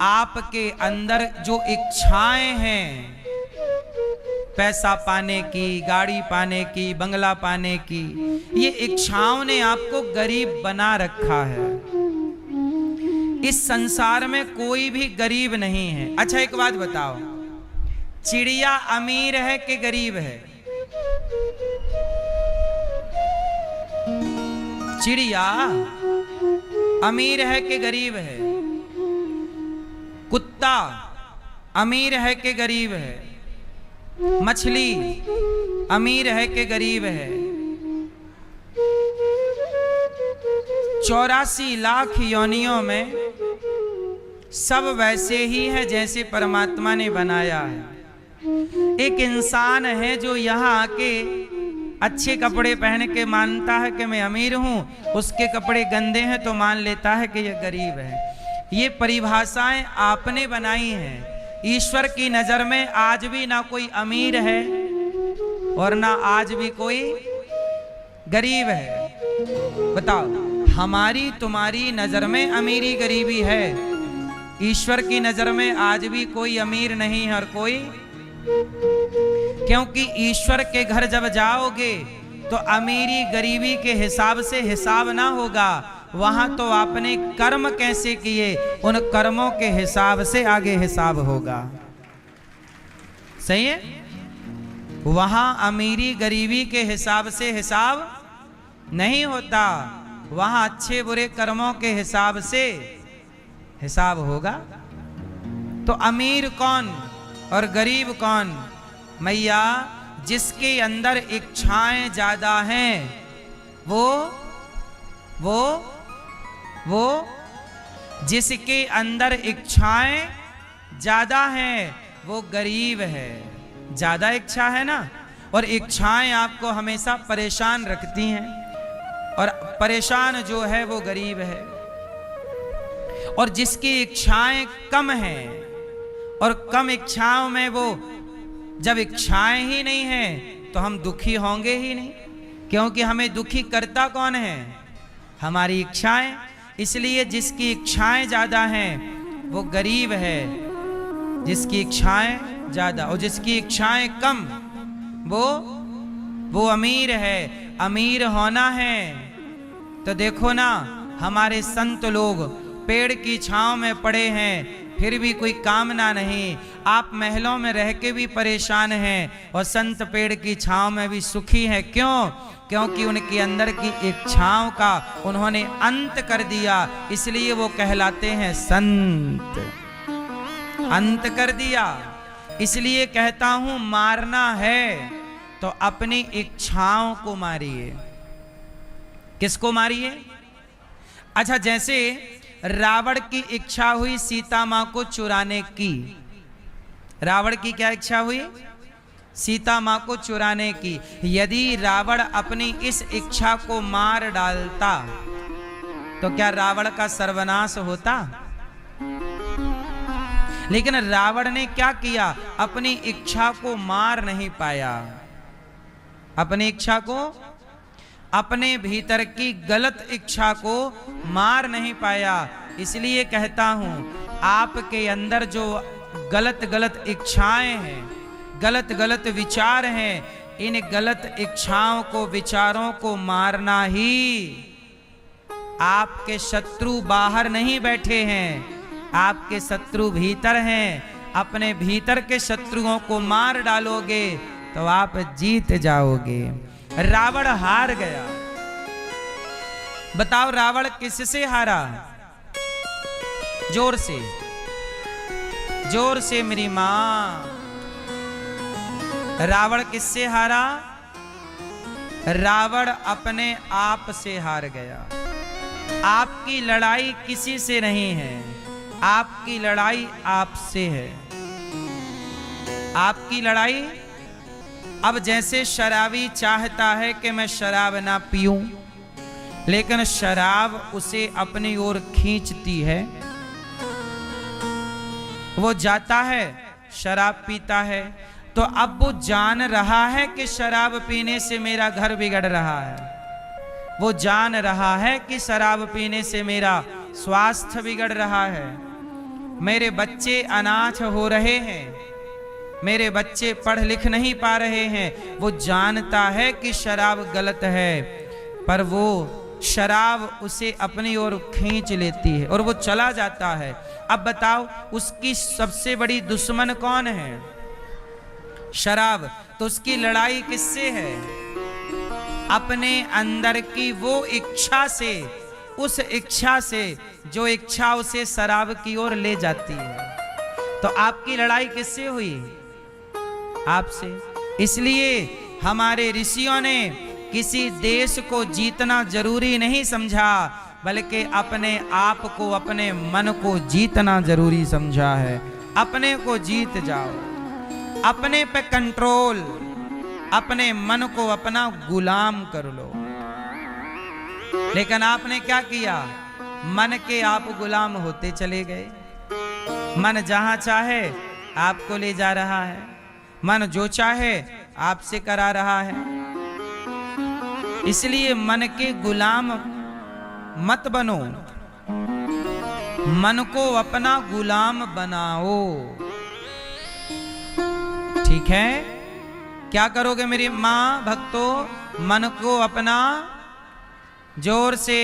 आपके अंदर जो इच्छाएं हैं, पैसा पाने की, गाड़ी पाने की, बंगला पाने की, ये इच्छाओं ने आपको गरीब बना रखा है। इस संसार में कोई भी गरीब नहीं है। अच्छा एक बात बताओ, चिड़िया अमीर है कि गरीब है? चिड़िया अमीर है कि गरीब है? कुत्ता अमीर है कि गरीब है? मछली अमीर है कि गरीब है? 84 लाख योनियों में सब वैसे ही है जैसे परमात्मा ने बनाया है। एक इंसान है जो यहाँ आके अच्छे कपड़े पहन के मानता है कि मैं अमीर हूं, उसके कपड़े गंदे हैं तो मान लेता है कि यह गरीब है। ये परिभाषाएं आपने बनाई हैं। ईश्वर की नजर में आज भी ना कोई अमीर है और ना आज भी कोई गरीब है। बताओ, हमारी तुम्हारी नजर में अमीरी गरीबी है, ईश्वर की नजर में आज भी कोई अमीर नहीं है और कोई, क्योंकि ईश्वर के घर जब जाओगे तो अमीरी गरीबी के हिसाब से हिसाब ना होगा, वहां तो आपने कर्म कैसे किए उन कर्मों के हिसाब से आगे हिसाब होगा। सही है? वहां अमीरी गरीबी के हिसाब से हिसाब नहीं होता, वहां अच्छे बुरे कर्मों के हिसाब से हिसाब होगा। तो अमीर कौन और गरीब कौन? मैया, जिसके अंदर इच्छाएं ज्यादा हैं वो जिसके अंदर इच्छाएं ज्यादा हैं वो गरीब है। ज्यादा इच्छा है ना, और इच्छाएं आपको हमेशा परेशान रखती हैं, और परेशान जो है वो गरीब है। और जिसकी इच्छाएं कम हैं और कम इच्छाओं में वो, जब इच्छाएं ही नहीं हैं तो हम दुखी होंगे ही नहीं, क्योंकि हमें दुखी करता कौन है? हमारी इच्छाएं। इसलिए जिसकी इच्छाएं ज्यादा हैं वो गरीब है, जिसकी इच्छाएं ज्यादा, और जिसकी इच्छाएं कम वो अमीर है। अमीर होना है तो देखो ना, हमारे संत लोग पेड़ की छांव में पड़े हैं फिर भी कोई कामना नहीं। आप महलों में रह के भी परेशान हैं और संत पेड़ की छांव में भी सुखी हैं। क्यों? क्योंकि उनके अंदर की इच्छाओं का उन्होंने अंत कर दिया, इसलिए वो कहलाते हैं संत। अंत कर दिया। इसलिए कहता हूं, मारना है तो अपनी इच्छाओं को मारिए। किसको मारिए? अच्छा, जैसे रावण की इच्छा हुई सीता मां को चुराने की। रावण की क्या इच्छा हुई? सीता मां को चुराने की। यदि रावण अपनी इस इच्छा को मार डालता तो क्या रावण का सर्वनाश होता? लेकिन रावण ने क्या किया? अपनी इच्छा को मार नहीं पाया। अपनी इच्छा को, अपने भीतर की गलत इच्छा को मार नहीं पाया। इसलिए कहता हूं, आपके अंदर जो गलत गलत इच्छाएं हैं, गलत गलत विचार हैं, इन गलत इच्छाओं को, विचारों को मारना ही। आपके शत्रु बाहर नहीं बैठे हैं, आपके शत्रु भीतर हैं। अपने भीतर के शत्रुओं को मार डालोगे तो आप जीत जाओगे। रावण हार गया। बताओ, रावण किससे हारा? जोर से, जोर से मेरी मां। रावण किससे हारा? रावण अपने आप से हार गया। आपकी लड़ाई किसी से नहीं है, आपकी लड़ाई आपसे है। आपकी लड़ाई, अब जैसे शराबी चाहता है कि मैं शराब ना पीऊं, लेकिन शराब उसे अपनी ओर खींचती है। वो जाता है, शराब पीता है, तो अब वो जान रहा है कि शराब पीने से मेरा घर बिगड़ रहा है। वो जान रहा है कि शराब पीने से मेरा स्वास्थ्य बिगड़ रहा है। मेरे बच्चे अनाथ हो रहे हैं, मेरे बच्चे पढ़ लिख नहीं पा रहे हैं। वो जानता है कि शराब गलत है, पर वो शराब उसे अपनी ओर खींच लेती है और वो चला जाता है। अब बताओ उसकी सबसे बड़ी दुश्मन कौन है? शराब। तो उसकी लड़ाई किससे है? अपने अंदर की वो इच्छा से, उस इच्छा से जो इच्छा उसे शराब की ओर ले जाती है। तो आपकी लड़ाई किससे हुई? आपसे। इसलिए हमारे ऋषियों ने किसी देश को जीतना जरूरी नहीं समझा, बल्कि अपने आप को, अपने मन को जीतना जरूरी समझा है। अपने को जीत जाओ, अपने पे कंट्रोल, अपने मन को अपना गुलाम कर लो। लेकिन आपने क्या किया? मन के आप गुलाम होते चले गए। मन जहां चाहे आपको ले जा रहा है, मन जो चाहे आपसे करा रहा है। इसलिए मन के गुलाम मत बनो, मन को अपना गुलाम बनाओ। ठीक है? क्या करोगे मेरी मां भक्तों? मन को अपना, जोर से,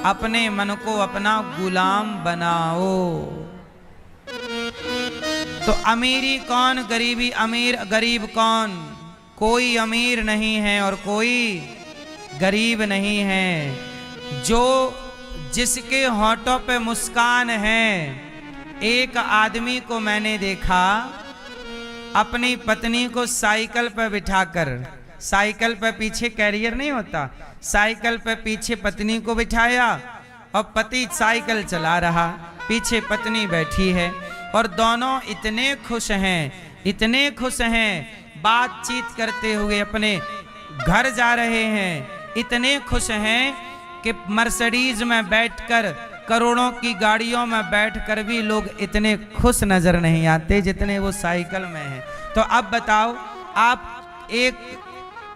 अपने मन को अपना गुलाम बनाओ। तो अमीरी कौन, गरीबी, अमीर गरीब कौन? कोई अमीर नहीं है और कोई गरीब नहीं है। जो जिसके होठों पे मुस्कान है। एक आदमी को मैंने देखा अपनी पत्नी को साइकिल पर बिठाकर, साइकिल पर पीछे कैरियर नहीं होता, साइकिल पर पीछे पत्नी को बिठाया और पति साइकिल चला रहा, पीछे पत्नी बैठी है और दोनों इतने खुश हैं, इतने खुश हैं, बातचीत करते हुए अपने घर जा रहे हैं। इतने खुश हैं कि मर्सिडीज में बैठकर, करोड़ों की गाड़ियों में बैठकर भी लोग इतने खुश नजर नहीं आते जितने वो साइकिल में हैं। तो अब बताओ,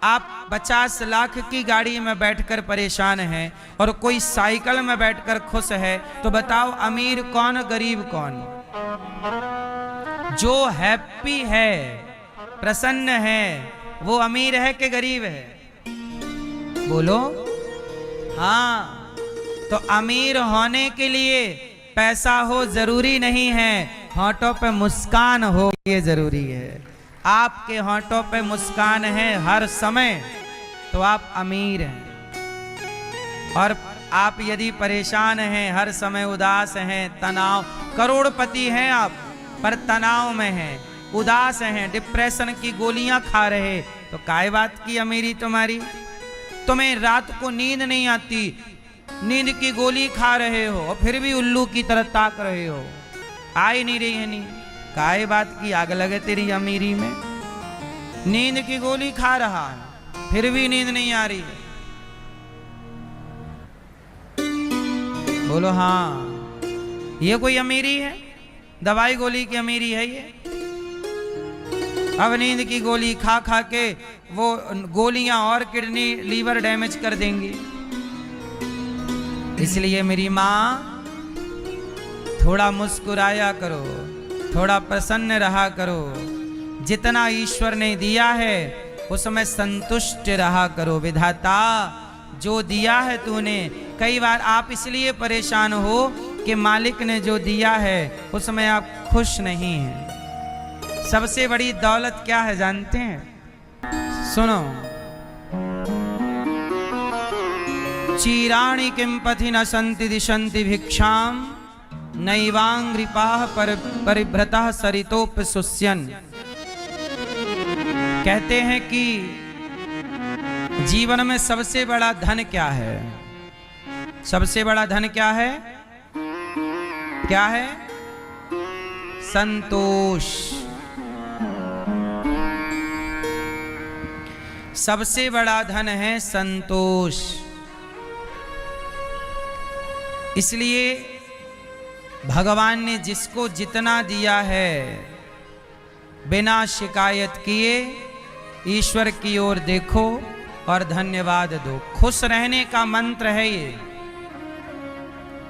आप 50 लाख की गाड़ी में बैठकर परेशान हैं और कोई साइकिल में बैठकर खुश है, तो बताओ अमीर कौन, गरीब कौन? जो हैप्पी है, प्रसन्न है, वो अमीर है कि गरीब है? बोलो। हाँ, तो अमीर होने के लिए पैसा हो जरूरी नहीं है, होठों पे मुस्कान हो ये जरूरी है। आपके होठों पे मुस्कान है हर समय तो आप अमीर हैं। और आप यदि परेशान हैं, हर समय उदास हैं, तनाव, करोड़पति हैं आप पर तनाव में हैं, उदास हैं, डिप्रेशन की गोलियां खा रहे, तो काय बात की अमीरी तुम्हारी? तुम्हें रात को नींद नहीं आती, नींद की गोली खा रहे हो और फिर भी उल्लू की तरह ताक रहे हो, आ ही नहीं रही है नींद, काय बात की आग लगे तेरी अमीरी में? नींद की गोली खा रहा है फिर भी नींद नहीं आ रही है। बोलो हाँ, ये कोई अमीरी है? दवाई गोली की अमीरी है ये? अब नींद की गोली खा खा के वो गोलियां और किडनी लीवर डैमेज कर देंगी। इसलिए मेरी माँ, थोड़ा मुस्कुराया करो, थोड़ा प्रसन्न रहा करो। जितना ईश्वर ने दिया है उसमें संतुष्ट रहा करो। विधाता जो दिया है तूने, कई बार आप इसलिए परेशान हो कि मालिक ने जो दिया है उसमें आप खुश नहीं हैं। सबसे बड़ी दौलत क्या है जानते हैं? सुनो, चीराणि किं पथि न सन्ति दिशन्ति भिक्षां नैवांग्रिपाः परिभ्रतः सरितोपसुष्यन्। कहते हैं कि जीवन में सबसे बड़ा धन क्या है? सबसे बड़ा धन क्या है? क्या है? संतोष। सबसे बड़ा धन है संतोष। इसलिए भगवान ने जिसको जितना दिया है बिना शिकायत किए ईश्वर की ओर देखो और धन्यवाद दो। खुश रहने का मंत्र है ये।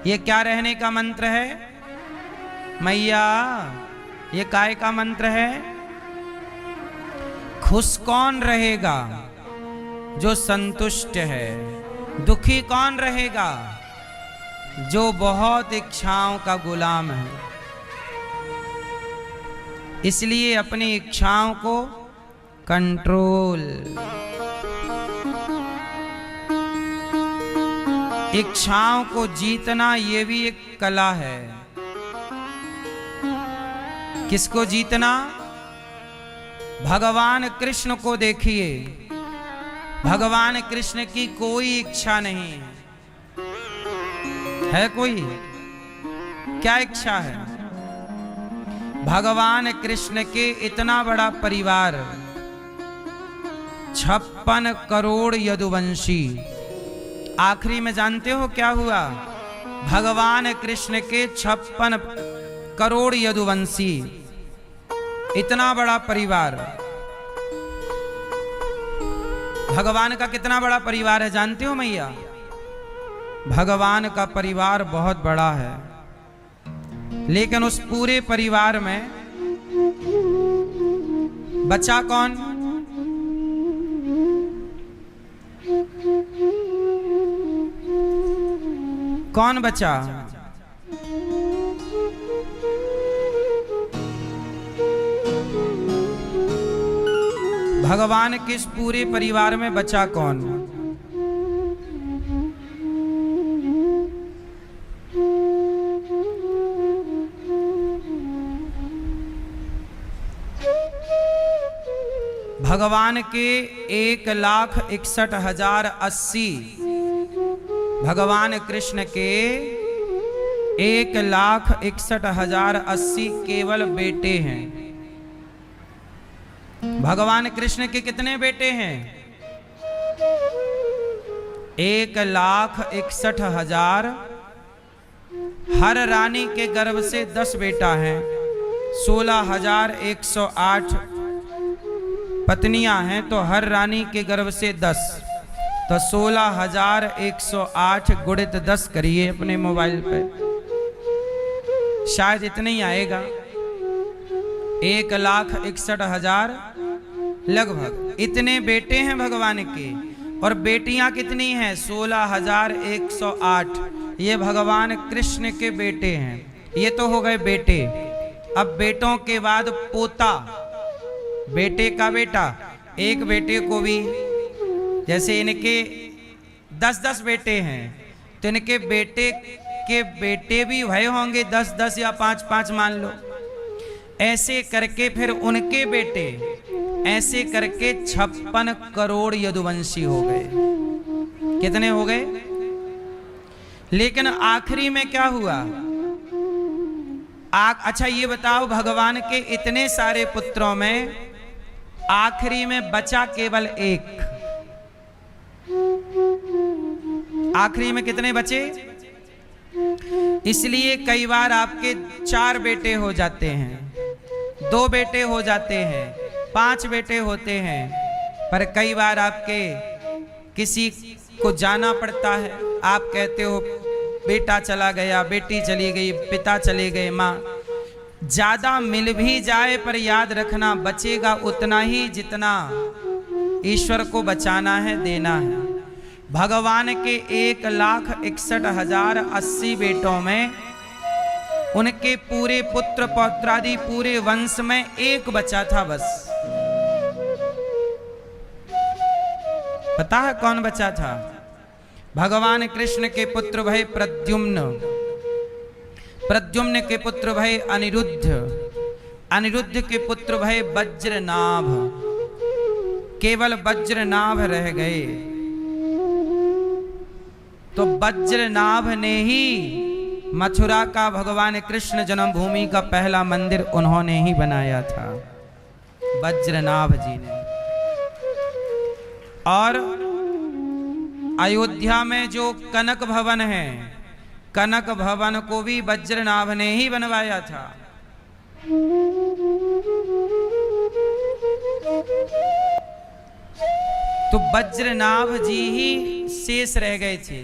ये क्या रहने का मंत्र है मैया? ये काय का मंत्र है? खुश कौन रहेगा? जो संतुष्ट है। दुखी कौन रहेगा? जो बहुत इच्छाओं का गुलाम है। इसलिए अपनी इच्छाओं को कंट्रोल, इच्छाओं को जीतना ये भी एक कला है। किसको जीतना? भगवान कृष्ण को देखिए, भगवान कृष्ण की कोई इच्छा नहीं है। कोई क्या इच्छा है? भगवान कृष्ण के इतना बड़ा परिवार, 56 करोड़ यदुवंशी। आखिरी में जानते हो क्या हुआ? भगवान कृष्ण के 56 करोड़ यदुवंशी, इतना बड़ा परिवार। भगवान का कितना बड़ा परिवार है जानते हो मैया? भगवान का परिवार बहुत बड़ा है, लेकिन उस पूरे परिवार में बचा कौन? कौन बचा? भगवान के इस पूरे परिवार में बचा कौन? भगवान के 1,61,080, भगवान कृष्ण के 1,61,080 केवल बेटे हैं। भगवान कृष्ण के कितने बेटे हैं? 1,61,000। हर रानी के गर्भ से 10 बेटा हैं। 16,108 पत्नियां हैं, तो हर रानी के गर्भ से 10, तो 16,108 गुणित 10 करिए अपने मोबाइल पे, शायद इतना ही आएगा। 1,61,000 लगभग इतने बेटे हैं भगवान के। और बेटियां कितनी हैं? 16,108। ये भगवान कृष्ण के बेटे हैं। ये तो हो गए बेटे। अब बेटों के बाद पोता, बेटे का बेटा। एक बेटे को भी, जैसे इनके 10-10 बेटे हैं, तो इनके बेटे के बेटे भी भय होंगे 10-10 या 5-5 मान लो। ऐसे करके फिर उनके बेटे, ऐसे करके 56 करोड़ यदुवंशी हो गए। कितने हो गए? लेकिन आखिरी में क्या हुआ? अच्छा ये बताओ, भगवान के इतने सारे पुत्रों में आखिरी में बचा केवल एक। आखिरी में कितने बचे? इसलिए कई बार आपके 4 बेटे हो जाते हैं, 2 बेटे हो जाते हैं, 5 बेटे होते हैं, पर कई बार आपके किसी को जाना पड़ता है। आप कहते हो बेटा चला गया, बेटी चली गई, पिता चले गए, माँ। ज्यादा मिल भी जाए पर याद रखना बचेगा उतना ही जितना ईश्वर को बचाना है, देना है। भगवान के 1,61,080 बेटों में उनके पूरे पुत्र पौत्रादि पूरे वंश में एक बचा था बस। पता है कौन बचा था? भगवान कृष्ण के पुत्र भय प्रद्युम्न, प्रद्युम्न के पुत्र भय अनिरुद्ध, अनिरुद्ध के पुत्र भय वज्रनाभ। केवल वज्रनाभ रह गए। तो वज्रनाभ ने ही मथुरा का भगवान कृष्ण जन्मभूमि का पहला मंदिर उन्होंने ही बनाया था, वज्रनाभ जी ने। और अयोध्या में जो कनक भवन है, कनक भवन को भी वज्रनाभ ने ही बनवाया था। तो वज्रनाभ जी ही शेष रह गए थे।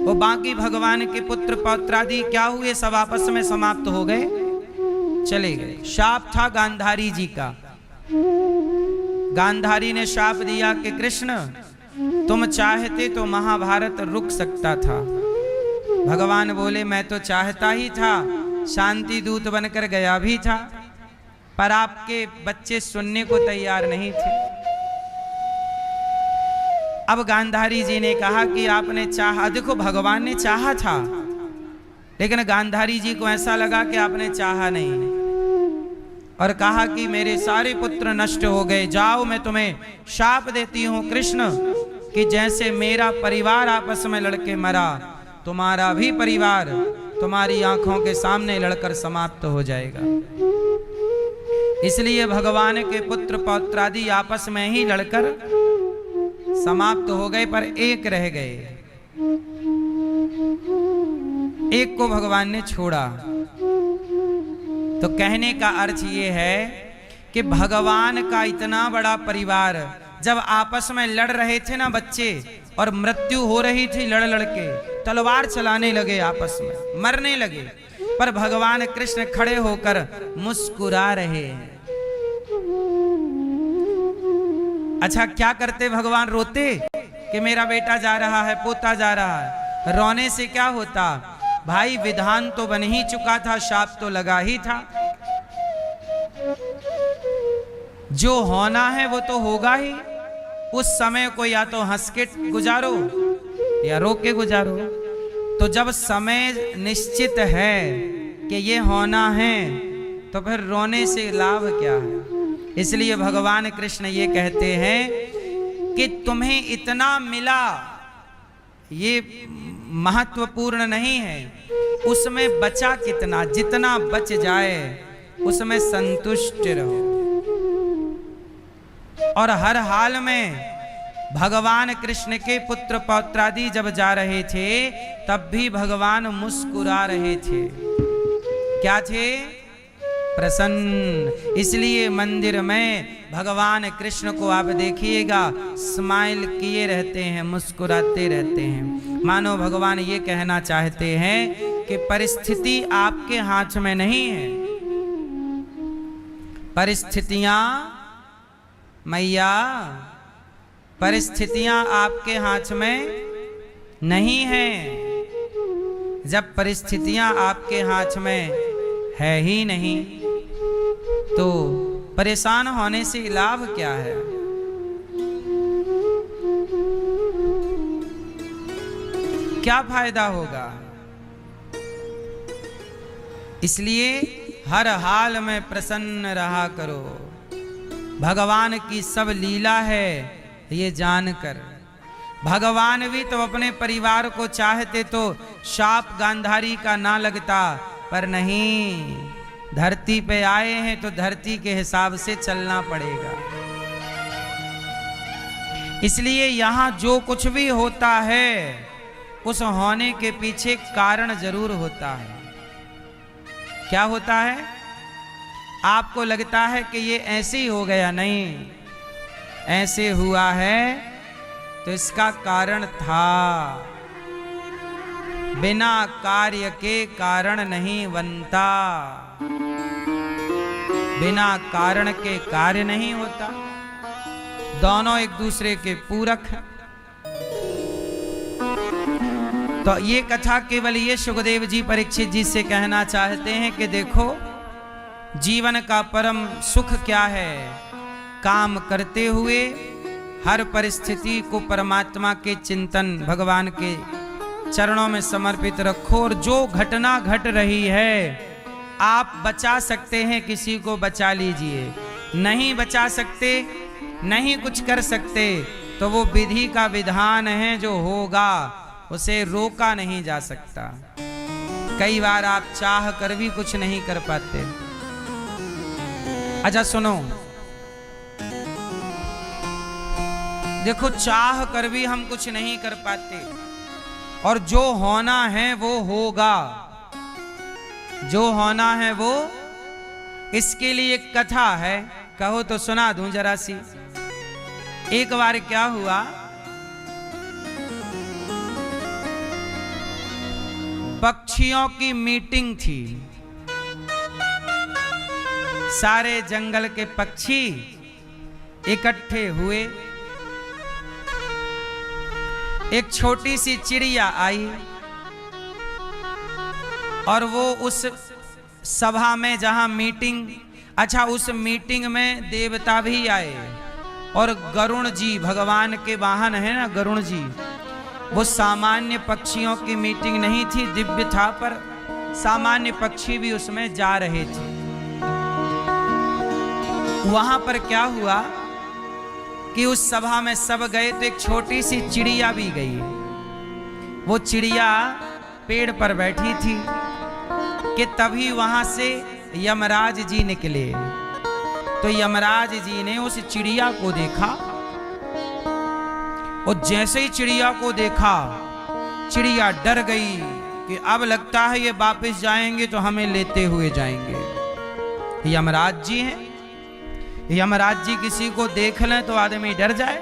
वो बाकी भगवान के पुत्र पौत्रादि क्या हुए, सब आपस में समाप्त हो गए, चले गए। शाप था गांधारी जी का। गांधारी ने शाप दिया कि कृष्ण तुम चाहते तो महाभारत रुक सकता था। भगवान बोले मैं तो चाहता ही था, शांति दूत बनकर गया भी था, पर आपके बच्चे सुनने को तैयार नहीं थे। अब गांधारी जी ने कहा कि आपने चाहा, देखो भगवान ने चाहा था, लेकिन गांधारी जी को ऐसा लगा कि आपने चाहा नहीं, और कहा कि मेरे सारे पुत्र नष्ट हो गए, जाओ मैं तुम्हें शाप देती हूं कृष्ण कि जैसे मेरा परिवार आपस में लड़के मरा, तुम्हारा भी परिवार तुम्हारी आंखों के सामने लड़कर समाप्त हो जाएगा। इसलिए भगवान के पुत्र पौत्रादि आपस में ही लड़कर समाप्त हो गए, पर एक रह गए। एक को भगवान ने छोड़ा। तो कहने का अर्थ ये है कि भगवान का इतना बड़ा परिवार जब आपस में लड़ रहे थे ना बच्चे, और मृत्यु हो रही थी लड़ लड़के, तलवार चलाने लगे आपस में, मरने लगे, पर भगवान कृष्ण खड़े होकर मुस्कुरा रहे हैं। अच्छा क्या करते भगवान, रोते कि मेरा बेटा जा रहा है, पोता जा रहा है। रोने से क्या होता भाई, विधान तो बन ही चुका था, शाप तो लगा ही था, जो होना है वो तो होगा ही। उस समय को या तो हंस के गुजारो या रो के गुजारो। तो जब समय निश्चित है कि ये होना है, तो फिर रोने से लाभ क्या है। इसलिए भगवान कृष्ण ये कहते हैं कि तुम्हें इतना मिला ये महत्वपूर्ण नहीं है, उसमें बचा कितना, जितना बच जाए उसमें संतुष्ट रहो। और हर हाल में भगवान कृष्ण के पुत्र पौत्रादि जब जा रहे थे तब भी भगवान मुस्कुरा रहे थे। क्या थे? प्रसन्न। इसलिए मंदिर में भगवान कृष्ण को आप देखिएगा, स्माइल किए रहते हैं, मुस्कुराते रहते हैं। मानो भगवान ये कहना चाहते हैं कि परिस्थिति आपके हाथ में नहीं है, परिस्थितियां मैया, परिस्थितियां आपके हाथ में नहीं हैं। जब परिस्थितियां आपके हाथ में है ही नहीं तो परेशान होने से लाभ क्या है। क्या फायदा होगा। इसलिए हर हाल में प्रसन्न रहा करो। भगवान की सब लीला है ये जानकर। भगवान भी तो अपने परिवार को चाहते तो शाप गांधारी का ना लगता, पर नहीं, धरती पे आए हैं तो धरती के हिसाब से चलना पड़ेगा। इसलिए यहां जो कुछ भी होता है उस होने के पीछे कारण जरूर होता है। क्या होता है? आपको लगता है कि ये ऐसे ही हो गया, नहीं, ऐसे हुआ है तो इसका कारण था। बिना कार्य के कारण नहीं बनता, बिना कारण के कार्य नहीं होता। दोनों एक दूसरे के पूरक हैं। तो ये कथा केवल ये सुखदेव जी परीक्षित जी से कहना चाहते हैं कि देखो जीवन का परम सुख क्या है। काम करते हुए हर परिस्थिति को परमात्मा के चिंतन, भगवान के चरणों में समर्पित रखो। और जो घटना घट रही है आप बचा सकते हैं, किसी को बचा लीजिए। नहीं बचा सकते, नहीं कुछ कर सकते, तो वो विधि का विधान है, जो होगा उसे रोका नहीं जा सकता। कई बार आप चाह कर भी कुछ नहीं कर पाते। अच्छा सुनो, देखो चाह कर भी हम कुछ नहीं कर पाते, और जो होना है वो होगा, जो होना है वो। इसके लिए एक कथा है, कहो तो सुना दूं जरा सी। एक बार क्या हुआ, पक्षियों की मीटिंग थी। सारे जंगल के पक्षी इकट्ठे हुए। एक छोटी सी चिड़िया आई और वो उस सभा में जहां मीटिंग, अच्छा उस मीटिंग में देवता भी आए और गरुण जी, भगवान के वाहन है ना गरुण जी, वो सामान्य पक्षियों की मीटिंग नहीं थी, दिव्य था, पर सामान्य पक्षी भी उसमें जा रहे थे। वहां पर क्या हुआ कि उस सभा में सब गए तो एक छोटी सी चिड़िया भी गई। वो चिड़िया पेड़ पर बैठी थी कि तभी वहां से यमराज जी निकले। तो यमराज जी ने उस चिड़िया को देखा और जैसे ही चिड़िया को देखा, चिड़िया डर गई कि अब लगता है ये वापस जाएंगे तो हमें लेते हुए जाएंगे। यमराज जी हैं, यमराज जी किसी को देख लें तो आदमी डर जाए।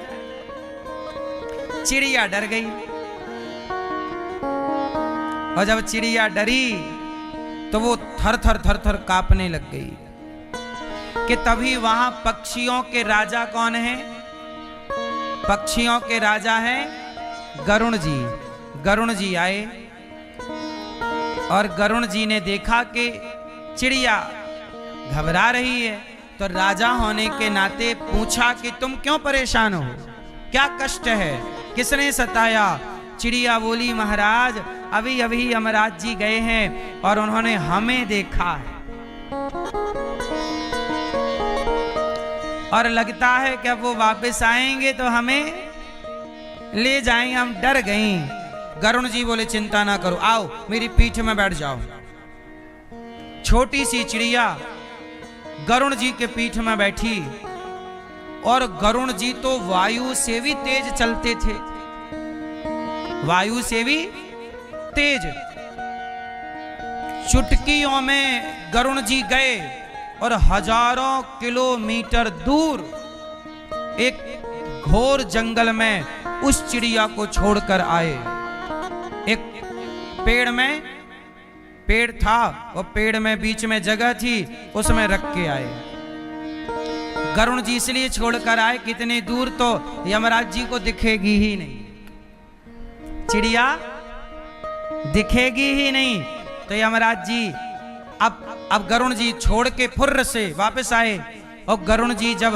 चिड़िया डर गई और जब चिड़िया डरी तो वो थर थर कांपने लग गई। कि तभी वहां पक्षियों के राजा कौन है? पक्षियों के राजा हैं गरुण जी। गरुण जी आए और गरुण जी ने देखा कि चिड़िया घबरा रही है, तो राजा होने के नाते पूछा कि तुम क्यों परेशान हो, क्या कष्ट है, किसने सताया? चिड़िया बोली, महाराज अभी अभी यमराज जी गए हैं और उन्होंने हमें देखा है और लगता है कि अब वो वापस आएंगे तो हमें ले जाएंगे, हम डर गई। गरुण जी बोले, चिंता ना करो, आओ मेरी पीठ में बैठ जाओ। छोटी सी चिड़िया गरुण जी के पीठ में बैठी और गरुण जी तो वायु से भी तेज चलते थे, वायु से भी तेज। चुटकियों में गरुण जी गए और हजारों किलोमीटर दूर एक घोर जंगल में उस चिड़िया को छोड़कर आए। एक पेड़ था और पेड़ में बीच में जगह थी, उसमें रख के आए। गरुण जी इसलिए छोड़कर आए, कितनी दूर तो यमराज जी को दिखेगी ही नहीं, चिड़िया दिखेगी ही नहीं। तो यमराज जी अब गरुण जी छोड़ के फुर्र से वापस आए और गरुण जी जब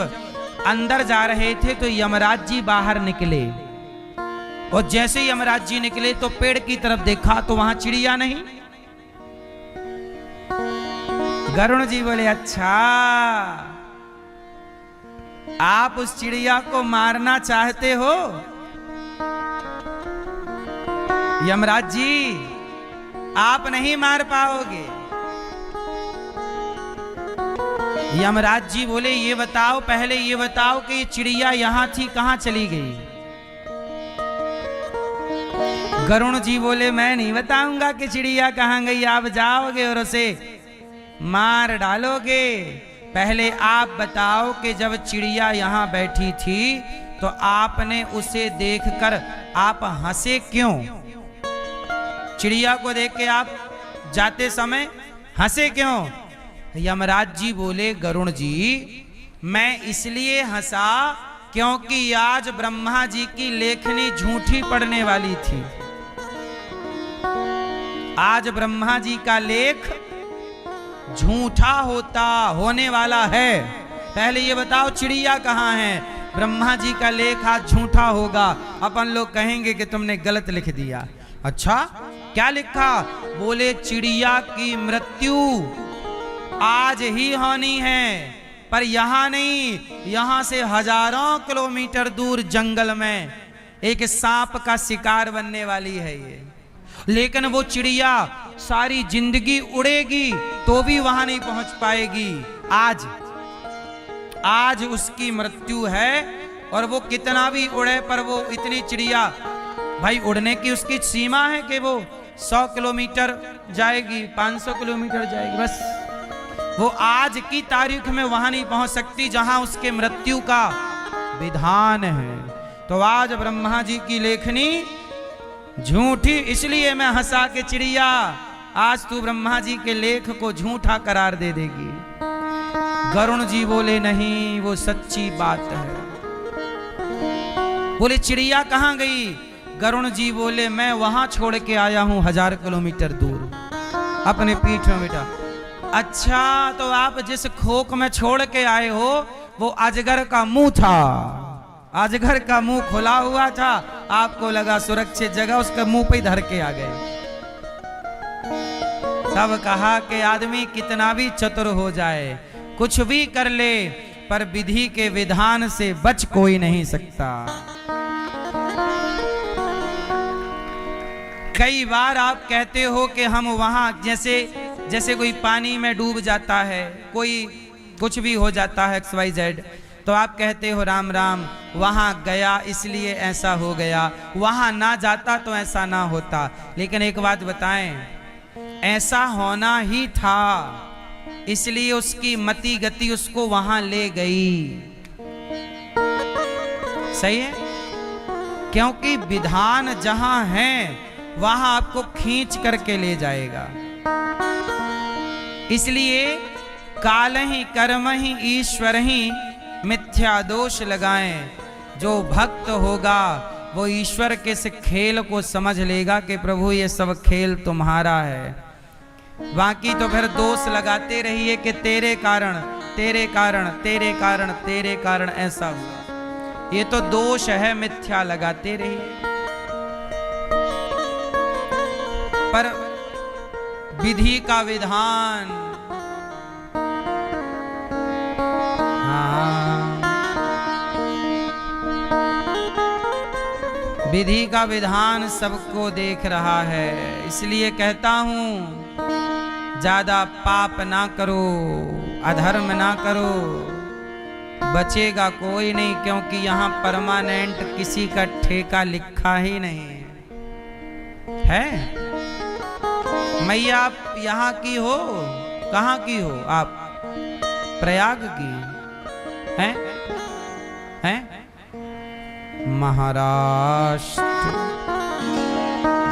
अंदर जा रहे थे तो यमराज जी बाहर निकले और जैसे ही यमराज जी निकले तो पेड़ की तरफ देखा तो वहां चिड़िया नहीं। गरुण जी बोले, अच्छा आप उस चिड़िया को मारना चाहते हो? यमराज जी आप नहीं मार पाओगे। यमराज जी बोले, ये बताओ, पहले ये बताओ कि ये चिड़िया यहां थी, कहां चली गई? गरुण जी बोले, मैं नहीं बताऊंगा कि चिड़िया कहां गई, आप जाओगे और उसे मार डालोगे। पहले आप बताओ कि जब चिड़िया यहां बैठी थी तो आपने उसे देखकर आप हंसे क्यों? चिड़िया को देख के आप जाते समय हंसे क्यों? यमराज जी बोले, गरुण जी मैं इसलिए हंसा क्योंकि आज ब्रह्मा जी की लेखनी झूठी पड़ने वाली थी। आज ब्रह्मा जी का लेख झूठा होने वाला है। पहले ये बताओ चिड़िया कहाँ है? ब्रह्मा जी का लेख आज झूठा होगा, अपन लोग कहेंगे कि तुमने गलत लिख दिया। अच्छा क्या लिखा? बोले चिड़िया की मृत्यु आज ही होनी है, पर यहां नहीं, यहां से हजारों किलोमीटर दूर जंगल में एक सांप का शिकार बनने वाली है ये। लेकिन वो चिड़िया सारी जिंदगी उड़ेगी तो भी वहां नहीं पहुंच पाएगी। आज उसकी मृत्यु है और वो कितना भी उड़े पर वो इतनी चिड़िया, भाई उड़ने की उसकी सीमा है कि वो 100 किलोमीटर जाएगी, 500 किलोमीटर जाएगी, बस वो आज की तारीख में वहां नहीं पहुंच सकती जहां उसके मृत्यु का विधान है। तो आज ब्रह्मा जी की लेखनी झूठी इसलिए मैं हंसा के चिड़िया, आज तू ब्रह्मा जी के लेख को झूठा करार दे देगी। गरुण जी बोले नहीं, वो सच्ची बात है। बोले चिड़िया कहाँ गई? गरुण जी बोले मैं वहां छोड़ के आया हूं 1000 किलोमीटर दूर, अपने पीठ में बेटा। अच्छा, तो आप जिस खोक में छोड़ के आए हो वो अजगर का मुंह था, अजगर का मुंह खुला हुआ था, आपको लगा सुरक्षित जगह, उसके मुंह पे धर के आ गए। तब कहा कि आदमी कितना भी चतुर हो जाए, कुछ भी कर ले, पर विधि के विधान से बच कोई नहीं सकता। कई बार आप कहते हो कि हम वहां, जैसे कोई पानी में डूब जाता है, कोई कुछ भी हो जाता है XYZ, तो आप कहते हो राम राम, वहां गया इसलिए ऐसा हो गया, वहां ना जाता तो ऐसा ना होता। लेकिन एक बात बताएं, ऐसा होना ही था, इसलिए उसकी मति गति उसको वहां ले गई। सही है? क्योंकि विधान जहां है वहां आपको खींच करके ले जाएगा। इसलिए काल ही कर्म ही ईश्वर ही मिथ्या दोष लगाएं। जो भक्त होगा वो ईश्वर के इस खेल को समझ लेगा कि प्रभु ये सब खेल तुम्हारा है। बाकी तो फिर दोष लगाते रहिए कि तेरे कारण तेरे कारण तेरे कारण तेरे कारण ऐसा हुआ, ये तो दोष है, मिथ्या लगाते रहिए। पर विधि का विधान, विधि का विधान सबको देख रहा है। इसलिए कहता हूं ज्यादा पाप ना करो, अधर्म ना करो, बचेगा कोई नहीं, क्योंकि यहां परमानेंट किसी का ठेका लिखा ही नहीं है। मैया आप यहाँ की हो, कहाँ की हो आप? प्रयाग की हैं? हैं? महाराष्ट्र।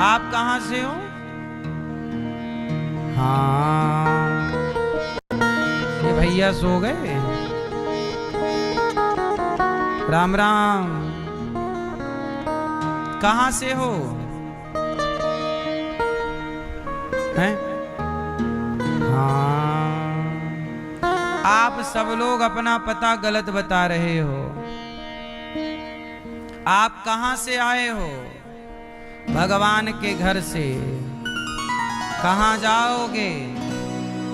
आप कहाँ से हो? हाँ, ये भैया सो गए। राम राम। कहाँ से हो? हैं? हाँ, आप सब लोग अपना पता गलत बता रहे हो। आप कहां से आए हो? भगवान के घर से। कहां जाओगे?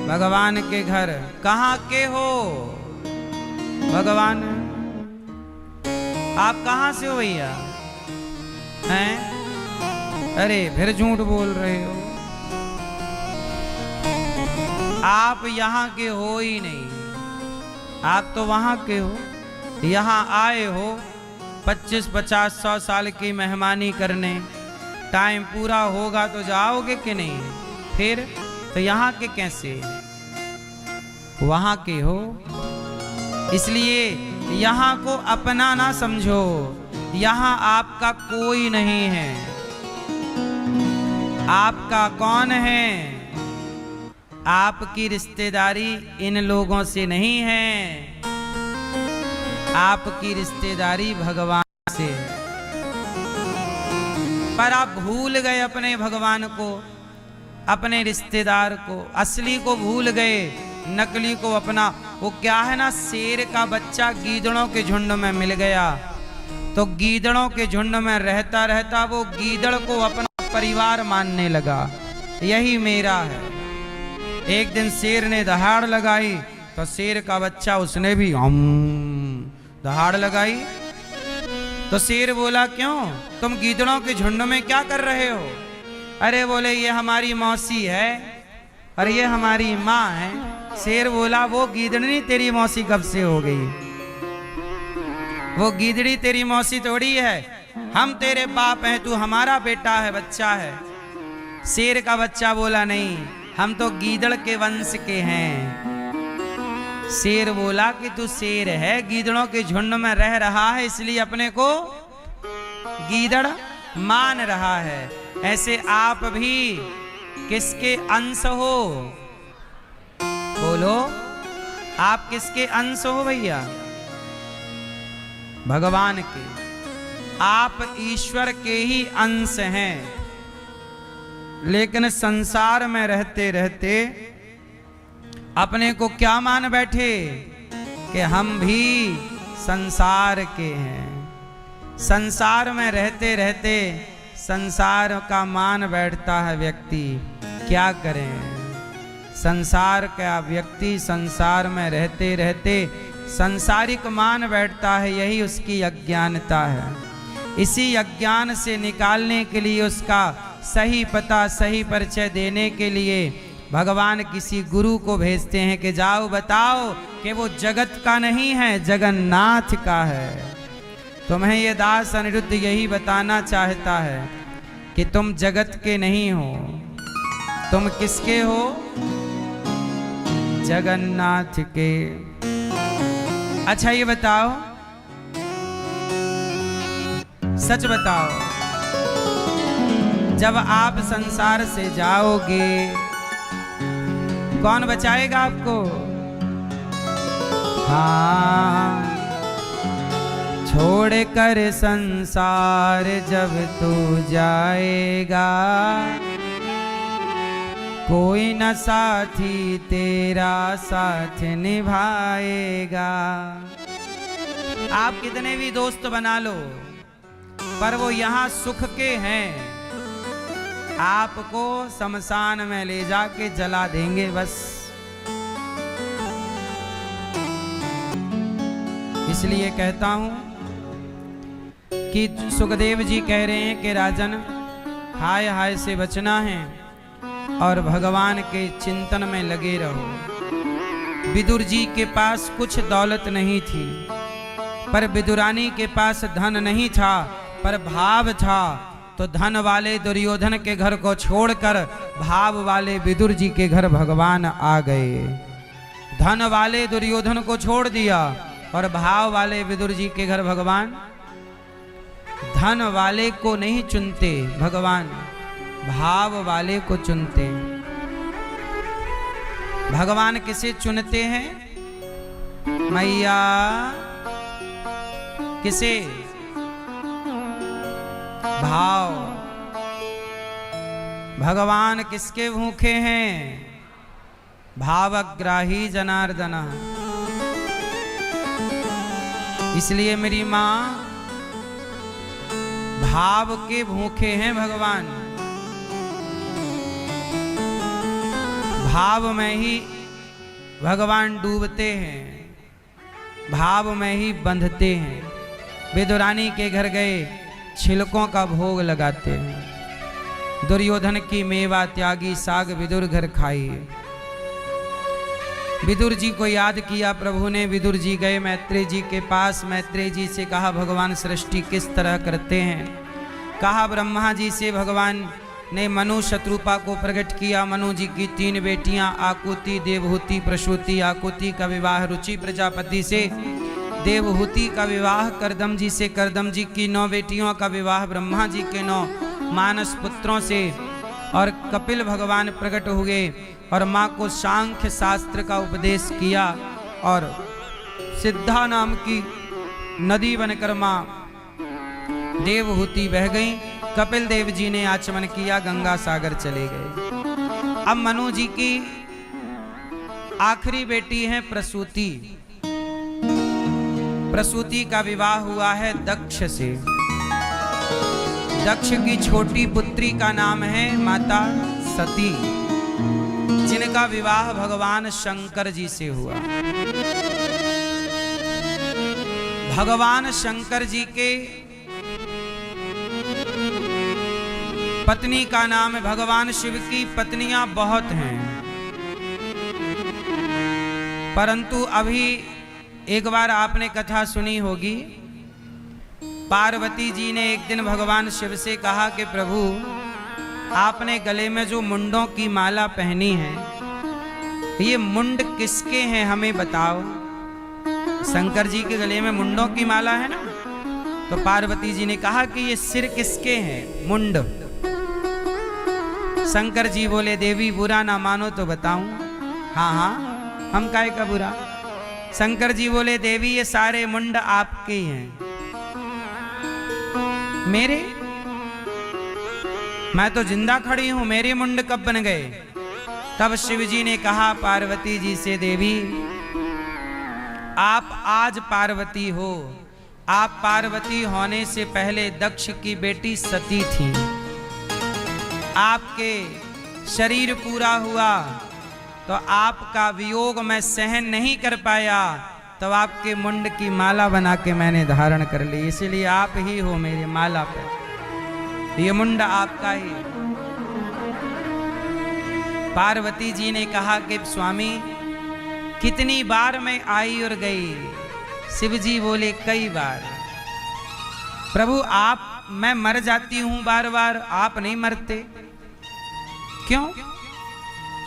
भगवान के घर। कहां के हो? भगवान। आप कहां से हो भैया? हैं? अरे फिर झूठ बोल रहे हो, आप यहाँ के हो ही नहीं, आप तो वहां के हो। यहाँ आए हो 25, 50, 100 साल की मेहमानी करने, टाइम पूरा होगा तो जाओगे कि नहीं? फिर तो यहाँ के कैसे? वहां के हो। इसलिए यहाँ को अपना ना समझो, यहाँ आपका कोई नहीं है। आपका कौन है? आपकी रिश्तेदारी इन लोगों से नहीं है, आपकी रिश्तेदारी भगवान से। पर आप भूल गए अपने भगवान को, अपने रिश्तेदार को, असली को भूल गए, नकली को अपना। वो क्या है ना, शेर का बच्चा गीदड़ों के झुंड में मिल गया, तो गीदड़ों के झुंड में रहता रहता वो गीदड़ को अपना परिवार मानने लगा। यही मेरा है। एक दिन शेर ने दहाड़ लगाई तो शेर का बच्चा उसने भी दहाड़ लगाई, तो शेर बोला क्यों, तुम गीदड़ों के झुंड में क्या कर रहे हो? अरे बोले ये हमारी मौसी है और ये हमारी माँ है। शेर बोला वो गीदड़ी तेरी मौसी कब से हो गई? वो गीदड़ी तेरी मौसी थोड़ी है, हम तेरे बाप हैं, तू हमारा बेटा है, बच्चा है। शेर का बच्चा बोला नहीं, हम तो गीदड़ के वंश के हैं। शेर बोला कि तू शेर है, गीदड़ों के झुंड में रह रहा है, इसलिए अपने को गीदड़ मान रहा है। ऐसे आप भी किसके अंश हो? बोलो, आप किसके अंश हो भैया? भगवान के। आप ईश्वर के ही अंश हैं। लेकिन संसार में रहते रहते अपने को क्या मान बैठे कि हम भी संसार के हैं। संसार में रहते रहते संसार का मान बैठता है व्यक्ति। क्या करें? संसार का व्यक्ति संसार में रहते रहते संसारिक मान बैठता है। यही उसकी अज्ञानता है। इसी अज्ञान से निकालने के लिए, उसका सही पता सही परिचय देने के लिए भगवान किसी गुरु को भेजते हैं कि जाओ बताओ कि वो जगत का नहीं है, जगन्नाथ का है। तुम्हें ये दास अनिरुद्ध यही बताना चाहता है कि तुम जगत के नहीं हो। तुम किसके हो? जगन्नाथ के। अच्छा ये बताओ, सच बताओ, जब आप संसार से जाओगे कौन बचाएगा आपको? हाँ, छोड़ कर संसार जब तू जाएगा, कोई न साथी तेरा साथ निभाएगा। आप कितने भी दोस्त बना लो, पर वो यहाँ सुख के हैं। आपको शमशान में ले जाके जला देंगे बस। इसलिए कहता हूं कि सुखदेव जी कह रहे हैं कि राजन, हाय हाय से बचना है और भगवान के चिंतन में लगे रहो। विदुर जी के पास कुछ दौलत नहीं थी, पर विदुरानी के पास धन नहीं था, पर भाव था। तो धन वाले दुर्योधन के घर को छोड़कर भाव वाले विदुर जी के घर भगवान आ गए। धन वाले दुर्योधन को छोड़ दिया और भाव वाले विदुर जी के घर भगवान। धन वाले को नहीं चुनते भगवान, भाव वाले को चुनते। भगवान किसे चुनते हैं? मैया किसे? भाव। भगवान किसके भूखे हैं? भावग्राही जनार्दन। इसलिए मेरी मां, भाव के भूखे हैं भगवान। भाव में ही भगवान डूबते हैं, भाव में ही बंधते हैं। विदुरानी के घर गए, छिलकों का भोग लगाते हैं। दुर्योधन की मेवा त्यागी साग विदुर घर खाई। विदुर जी को याद किया प्रभु ने। विदुर जी गए मैत्रेय जी के पास। मैत्रेय जी से कहा भगवान सृष्टि किस तरह करते हैं। कहा ब्रह्मा जी से भगवान ने मनु शत्रुपा को प्रकट किया। मनु जी की 3 बेटियां आकुति, देवहूति, प्रसूति। आकुति का विवाह रुचि प्रजापति से, देवहूति का विवाह करदम जी से, करदम जी की 9 बेटियों का विवाह ब्रह्मा जी के 9 मानस पुत्रों से। और कपिल भगवान प्रकट हुए और माँ को सांख्य शास्त्र का उपदेश किया और सिद्धा नाम की नदी बनकर माँ देवहूति बह गई। कपिल देव जी ने आचमन किया, गंगा सागर चले गए। अब मनु जी की आखिरी बेटी है प्रसूति। प्रसूति का विवाह हुआ है दक्ष से। दक्ष की छोटी पुत्री का नाम है माता सती, जिनका विवाह भगवान शंकर जी से हुआ। भगवान शंकर जी के पत्नी का नाम है, भगवान शिव की पत्नियां बहुत हैं, परंतु अभी एक बार आपने कथा सुनी होगी। पार्वती जी ने एक दिन भगवान शिव से कहा कि प्रभु, आपने गले में जो मुंडों की माला पहनी है, ये मुंड किसके हैं हमें बताओ। शंकर जी के गले में मुंडों की माला है ना। तो पार्वती जी ने कहा कि ये सिर किसके हैं? मुंड। शंकर जी बोले देवी बुरा ना मानो तो बताऊं। हाँ हाँ, हम काहे का बुरा। शंकर जी बोले देवी ये सारे मुंड आपके ही हैं। मेरे? मैं तो जिंदा खड़ी हूं, मेरे मुंड कब बन गए? तब शिव जी ने कहा पार्वती जी से, देवी आप आज पार्वती हो। आप पार्वती होने से पहले दक्ष की बेटी सती थी। आपके शरीर पूरा हुआ तो आपका वियोग मैं सहन नहीं कर पाया, तो आपके मुंड की माला बना के मैंने धारण कर ली। इसीलिए आप ही हो मेरी माला पे, ये मुंड आपका ही। पार्वती जी ने कहा कि स्वामी कितनी बार मैं आई और गई? शिव जी बोले कई बार। प्रभु आप, मैं मर जाती हूं बार बार, आप नहीं मरते क्यों?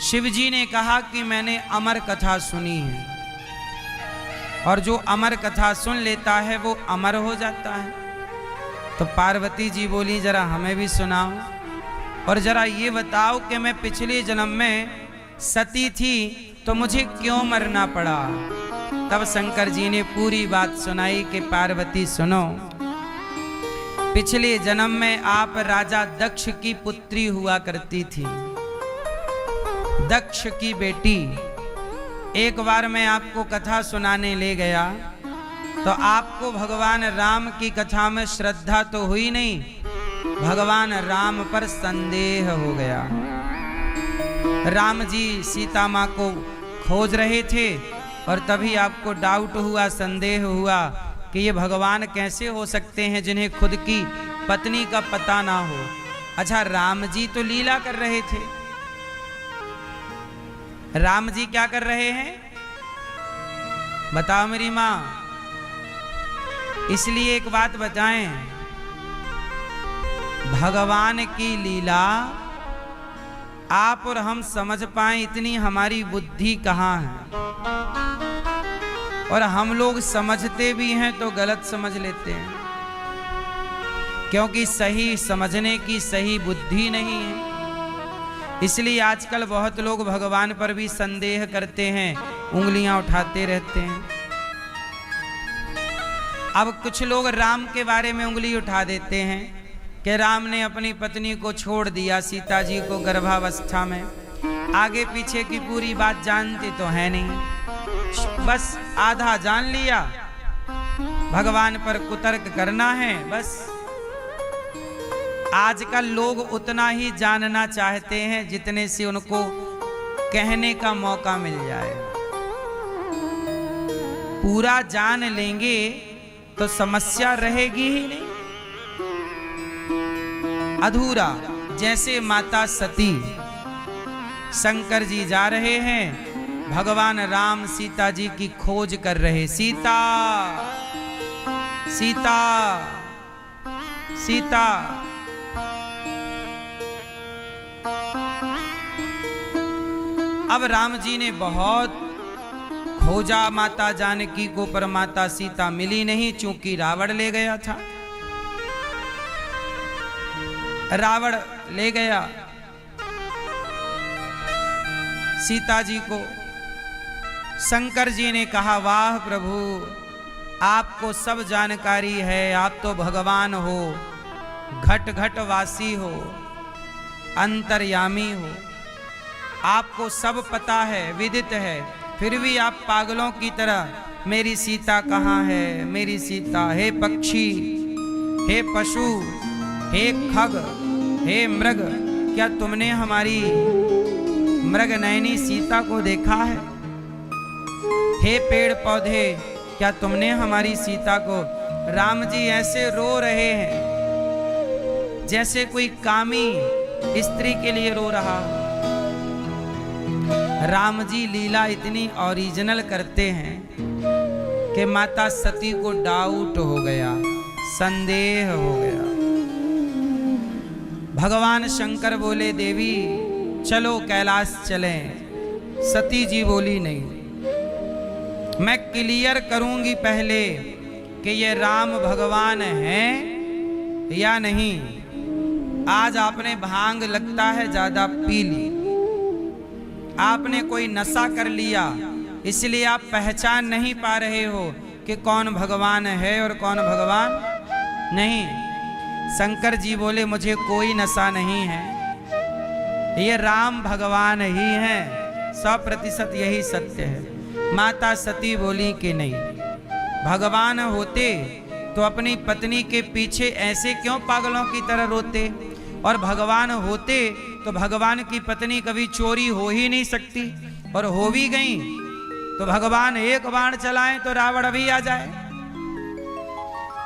शिव जी ने कहा कि मैंने अमर कथा सुनी है, और जो अमर कथा सुन लेता है वो अमर हो जाता है। तो पार्वती जी बोली जरा हमें भी सुनाओ, और जरा ये बताओ कि मैं पिछले जन्म में सती थी तो मुझे क्यों मरना पड़ा। तब शंकर जी ने पूरी बात सुनाई कि पार्वती सुनो, पिछले जन्म में आप राजा दक्ष की पुत्री हुआ करती थी, दक्ष की बेटी। एक बार मैं आपको कथा सुनाने ले गया तो आपको भगवान राम की कथा में श्रद्धा तो हुई नहीं, भगवान राम पर संदेह हो गया। राम जी सीता माँ को खोज रहे थे और तभी आपको डाउट हुआ, संदेह हुआ कि ये भगवान कैसे हो सकते हैं जिन्हें खुद की पत्नी का पता ना हो। अच्छा, राम जी तो लीला कर रहे थे। राम जी क्या कर रहे हैं बताओ मेरी माँ? इसलिए एक बात बताएं, भगवान की लीला आप और हम समझ पाए इतनी हमारी बुद्धि कहाँ है, और हम लोग समझते भी हैं तो गलत समझ लेते हैं, क्योंकि सही समझने की सही बुद्धि नहीं है। इसलिए आजकल बहुत लोग भगवान पर भी संदेह करते हैं, उंगलियां उठाते रहते हैं। अब कुछ लोग राम के बारे में उंगली उठा देते हैं कि राम ने अपनी पत्नी को छोड़ दिया, सीता जी को गर्भावस्था में। आगे पीछे की पूरी बात जानते तो है नहीं, बस आधा जान लिया, भगवान पर कुतर्क करना है बस। आजकल लोग उतना ही जानना चाहते हैं जितने से उनको कहने का मौका मिल जाए। पूरा जान लेंगे तो समस्या रहेगी ही नहीं, अधूरा। जैसे माता सती, शंकर जी जा रहे हैं, भगवान राम सीता जी की खोज कर रहे, सीता सीता सीता। अब राम जी ने बहुत खोजा माता जानकी को, पर माता सीता मिली नहीं, चूंकि रावण ले गया था। रावण ले गया सीता जी को। शंकर जी ने कहा वाह प्रभु, आपको सब जानकारी है, आप तो भगवान हो, घट घट वासी हो, अंतर्यामी हो, आपको सब पता है, विदित है, फिर भी आप पागलों की तरह मेरी सीता कहाँ है, मेरी सीता। हे पक्षी, हे पशु, हे खग, हे मृग, क्या तुमने हमारी मृग नयनी सीता को देखा है? हे पेड़ पौधे, क्या तुमने हमारी सीता को? राम जी ऐसे रो रहे हैं जैसे कोई कामी स्त्री के लिए रो रहा। राम जी लीला इतनी ओरिजिनल करते हैं कि माता सती को डाउट हो गया, संदेह हो गया। भगवान शंकर बोले देवी चलो कैलाश चलें। सती जी बोली नहीं, मैं क्लियर करूंगी पहले कि ये राम भगवान हैं या नहीं। आज आपने भांग लगता है ज्यादा पी ली, आपने कोई नशा कर लिया, इसलिए आप पहचान नहीं पा रहे हो कि कौन भगवान है और कौन भगवान नहीं। शंकर जी बोले मुझे कोई नशा नहीं है, ये राम भगवान ही हैं, 100% यही सत्य है। माता सती बोली कि नहीं, भगवान होते तो अपनी पत्नी के पीछे ऐसे क्यों पागलों की तरह रोते, और भगवान होते तो भगवान की पत्नी कभी चोरी हो ही नहीं सकती, और हो भी गई तो भगवान एक बाण चलाएं तो रावण भी आ जाए।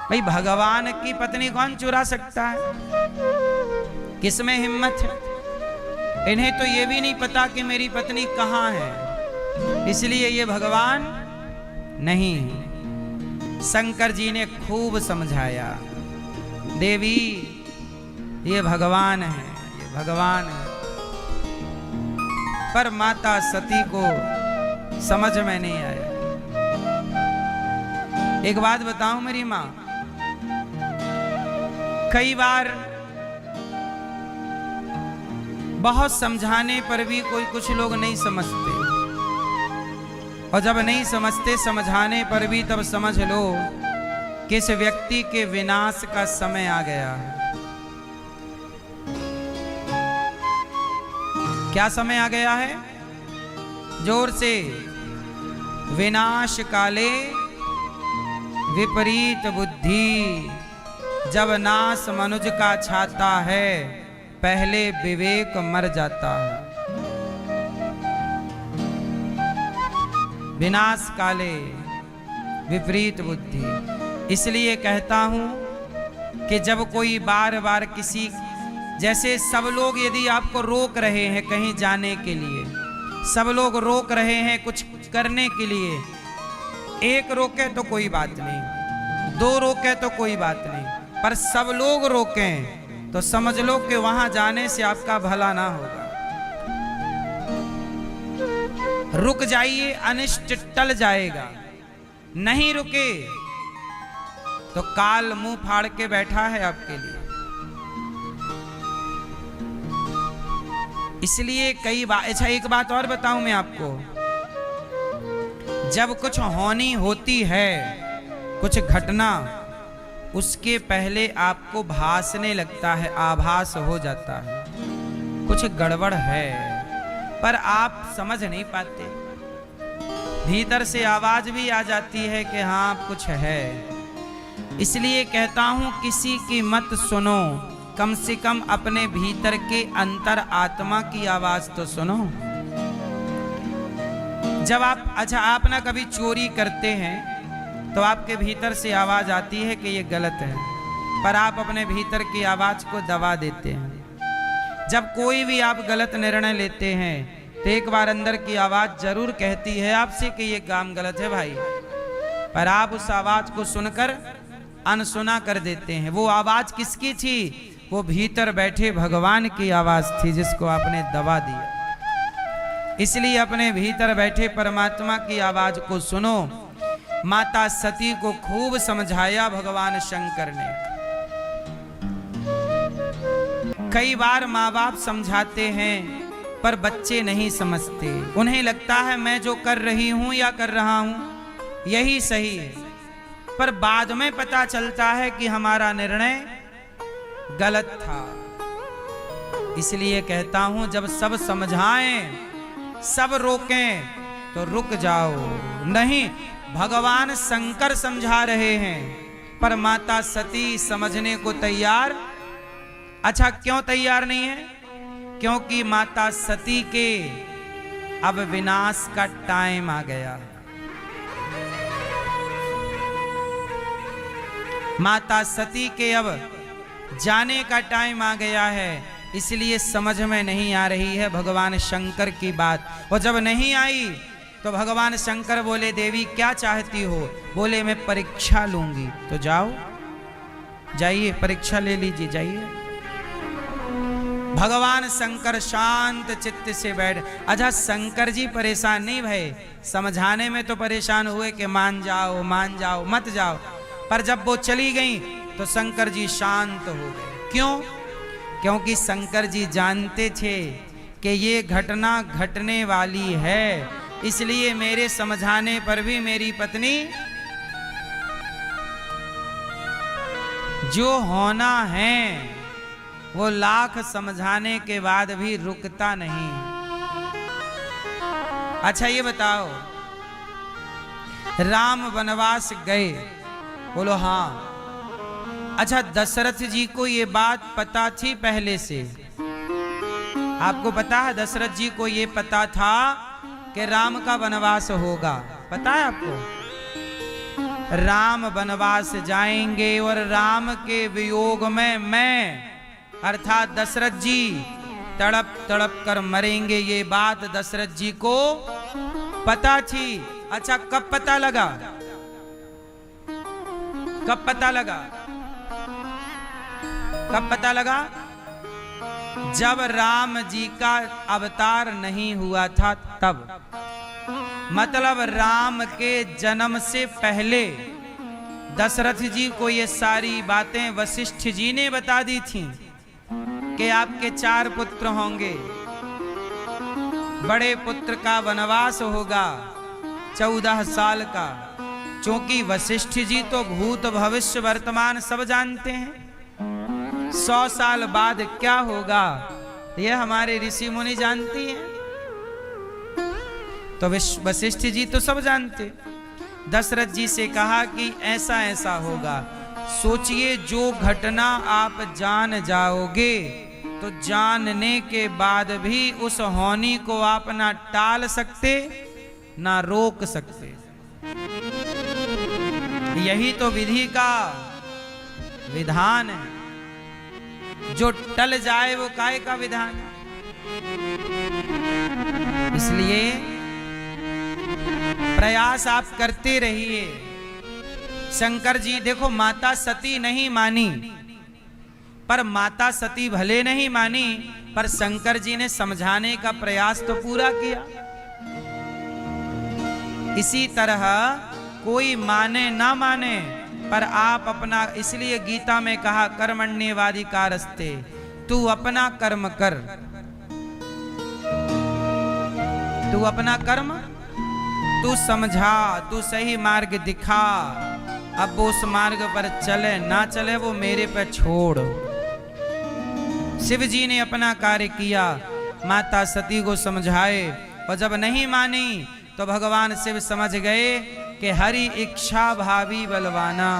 भाई भगवान की पत्नी कौन चुरा सकता है, किसमें हिम्मत है। इन्हें तो ये भी नहीं पता कि मेरी पत्नी कहां है, इसलिए ये भगवान नहीं। शंकर जी ने खूब समझाया, देवी ये भगवान है, ये भगवान है। पर माता सती को समझ में नहीं आया। एक बात बताऊं मेरी मां, कई बार बहुत समझाने पर भी कुछ लोग नहीं समझते, और जब नहीं समझते समझाने पर भी तब समझ लो कि इस व्यक्ति के विनाश का समय आ गया है। क्या समय आ गया है? जोर से, विनाश काले विपरीत बुद्धि, जब नाश मनुज का छाता है, पहले विवेक मर जाता है। विनाश काले विपरीत बुद्धि। इसलिए कहता हूं कि जब कोई बार बार किसी, जैसे सब लोग यदि आपको रोक रहे हैं कहीं जाने के लिए, सब लोग रोक रहे हैं कुछ करने के लिए, एक रोके तो कोई बात नहीं, दो रोके तो कोई बात नहीं, पर सब लोग रोकें तो समझ लो कि वहां जाने से आपका भला ना होगा। रुक जाइए, अनिष्ट टल जाएगा। नहीं रुके तो काल मुंह फाड़ के बैठा है आपके लिए। इसलिए कई बार, अच्छा एक बात और बताऊं मैं आपको, जब कुछ होनी होती है, कुछ घटना, उसके पहले आपको भासने लगता है, आभास हो जाता है कुछ गड़बड़ है, पर आप समझ नहीं पाते। भीतर से आवाज भी आ जाती है कि हाँ कुछ है। इसलिए कहता हूं किसी की मत सुनो, कम से कम अपने भीतर के अंतर आत्मा की आवाज तो सुनो। जब आप ना कभी चोरी करते हैं तो आपके भीतर से आवाज आती है कि ये गलत है, पर आप अपने भीतर की आवाज को दबा देते हैं। जब कोई भी आप गलत निर्णय लेते हैं तो एक बार अंदर की आवाज जरूर कहती है आपसे कि ये काम गलत है भाई, पर आप उस आवाज को सुनकर अनसुना कर देते हैं। वो आवाज किसकी थी? वो भीतर बैठे भगवान की आवाज थी, जिसको आपने दबा दिया। इसलिए अपने भीतर बैठे परमात्मा की आवाज को सुनो। माता सती को खूब समझाया भगवान शंकर ने। कई बार माँ बाप समझाते हैं पर बच्चे नहीं समझते, उन्हें लगता है मैं जो कर रही हूं या कर रहा हूं यही सही है, पर बाद में पता चलता है कि हमारा निर्णय गलत था। इसलिए कहता हूं जब सब समझाएं, सब रोकें तो रुक जाओ। नहीं, भगवान शंकर समझा रहे हैं पर माता सती समझने को तैयार। अच्छा क्यों तैयार नहीं है? क्योंकि माता सती के अब विनाश का टाइम आ गया। माता सती के अब जाने का टाइम आ गया है, इसलिए समझ में नहीं आ रही है भगवान शंकर की बात। और जब नहीं आई तो भगवान शंकर बोले देवी क्या चाहती हो? बोले मैं परीक्षा लूंगी। तो जाओ, जाइए परीक्षा ले लीजिए, जाइए। भगवान शंकर शांत चित्त से बैठ। अच्छा शंकर जी परेशान नहीं भये, समझाने में तो परेशान हुए कि मान जाओ मान जाओ मत जाओ, पर जब वो चली गई तो शंकर जी शांत हो गए। क्यों? क्योंकि शंकर जी जानते थे कि ये घटना घटने वाली है, इसलिए मेरे समझाने पर भी मेरी पत्नी जो होना है वो लाख समझाने के बाद भी रुकता नहीं। अच्छा ये बताओ, राम वनवास गए, बोलो हाँ। अच्छा दशरथ जी को ये बात पता थी पहले से? आपको पता है दशरथ जी को ये पता था कि राम का वनवास होगा? पता है आपको? राम वनवास जाएंगे और राम के वियोग में मैं अर्थात दशरथ जी तड़प तड़प कर मरेंगे, ये बात दशरथ जी को पता थी। अच्छा कब पता लगा? कब पता लगा? कब पता लगा? जब राम जी का अवतार नहीं हुआ था तब। मतलब राम के जन्म से पहले दशरथ जी को ये सारी बातें वशिष्ठ जी ने बता दी थी कि आपके 4 पुत्र होंगे, बड़े पुत्र का वनवास होगा 14 साल का। क्योंकि वशिष्ठ जी तो भूत भविष्य वर्तमान सब जानते हैं, 100 साल बाद क्या होगा ये हमारे ऋषि मुनि जानती हैं, तो वशिष्ठ जी तो सब जानते। दशरथ जी से कहा कि ऐसा ऐसा होगा। सोचिए जो घटना आप जान जाओगे तो जानने के बाद भी उस होनी को आप ना टाल सकते ना रोक सकते। यही तो विधि का विधान है। जो टल जाए वो काय का विधान है। इसलिए प्रयास आप करते रहिए। शंकर जी देखो माता सती नहीं मानी, पर माता सती भले नहीं मानी पर शंकर जी ने समझाने का प्रयास तो पूरा किया। इसी तरह कोई माने ना माने पर आप अपना, इसलिए गीता में कहा कर्मण्येवाधिकारस्ते, तू अपना कर्म कर, तू अपना कर्म तू समझा, तू सही मार्ग दिखा। अब वो उस मार्ग पर चले ना चले वो मेरे पर छोड़। शिव जी ने अपना कार्य किया, माता सती को समझाए, और जब नहीं मानी तो भगवान शिव समझ गए कि हरि इच्छा भावी बलवाना।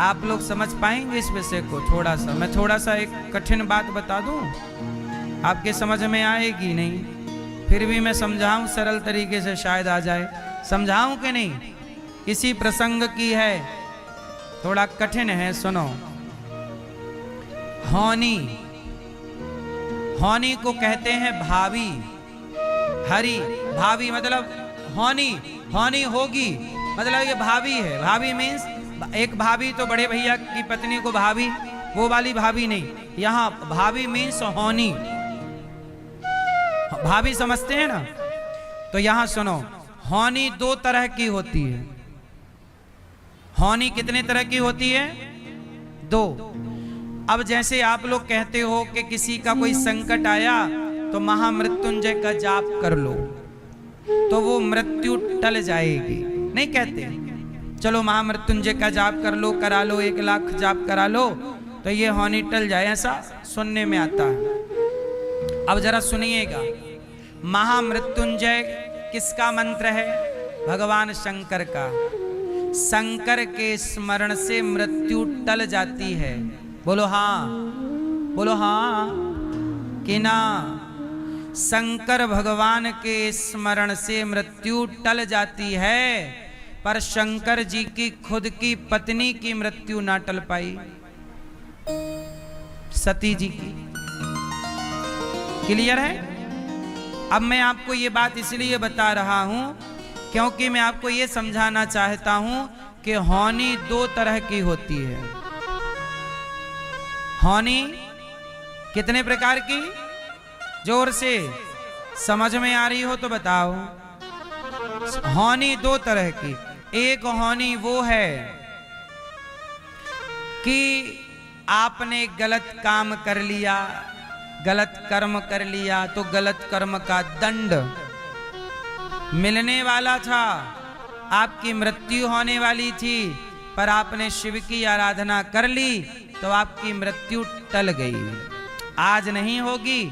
आप लोग समझ पाएंगे इस विषय को? थोड़ा सा मैं थोड़ा सा एक कठिन बात बता दूं, आपके समझ में आएगी नहीं, फिर भी मैं समझाऊं सरल तरीके से, शायद आ जाए। समझाऊं कि नहीं? किसी प्रसंग की है, थोड़ा कठिन है, सुनो। होनी, होनी को कहते हैं भावी। हरि भावी मतलब होनी, होनी होगी मतलब ये भाभी है। भाभी मीन्स एक भाभी तो बड़े भैया की पत्नी को भाभी, वो वाली भाभी नहीं, यहाँ भाभी मीन्स होनी। भाभी समझते हैं ना? तो यहां सुनो, होनी 2 तरह की होती है। होनी कितने तरह की होती है? 2। अब जैसे आप लोग कहते हो कि किसी का कोई संकट आया तो महामृत्युंजय का जाप कर लो तो वो मृत्यु टल जाएगी, नहीं कहते? चलो महामृत्युंजय का जाप कर लो, करा लो, 1 लाख जाप करा लो तो ये होनी टल जाए, ऐसा सुनने में आता है। अब जरा सुनिएगा, महामृत्युंजय किसका मंत्र है? भगवान शंकर का। शंकर के स्मरण से मृत्यु टल जाती है। बोलो हाँ, बोलो हाँ कि ना? शंकर भगवान के स्मरण से मृत्यु टल जाती है, पर शंकर जी की खुद की पत्नी की मृत्यु ना टल पाई, सती जी की। क्लियर है? अब मैं आपको ये बात इसलिए बता रहा हूं क्योंकि मैं आपको ये समझाना चाहता हूं कि होनी 2 तरह की होती है। होनी कितने प्रकार की? जोर से समझ में आ रही हो तो बताओ। होनी 2 तरह की। एक होनी वो है कि आपने गलत काम कर लिया, गलत कर्म कर लिया, तो गलत कर्म का दंड मिलने वाला था, आपकी मृत्यु होने वाली थी, पर आपने शिव की आराधना कर ली तो आपकी मृत्यु टल गई। आज नहीं होगी,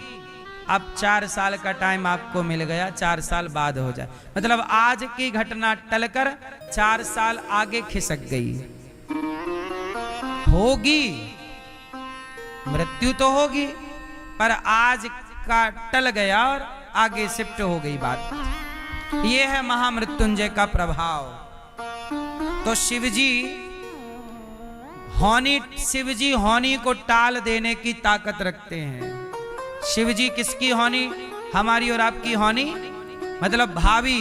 अब 4 साल का टाइम आपको मिल गया, 4 साल बाद हो जाए, मतलब आज की घटना टलकर 4 साल आगे खिसक गई। होगी, मृत्यु तो होगी, पर आज का टल गया और आगे शिफ्ट हो गई बात। यह है महामृत्युंजय का प्रभाव। तो शिवजी होनी को टाल देने की ताकत रखते हैं। शिवजी किसकी होनी? हमारी और आपकी होनी, मतलब भावी।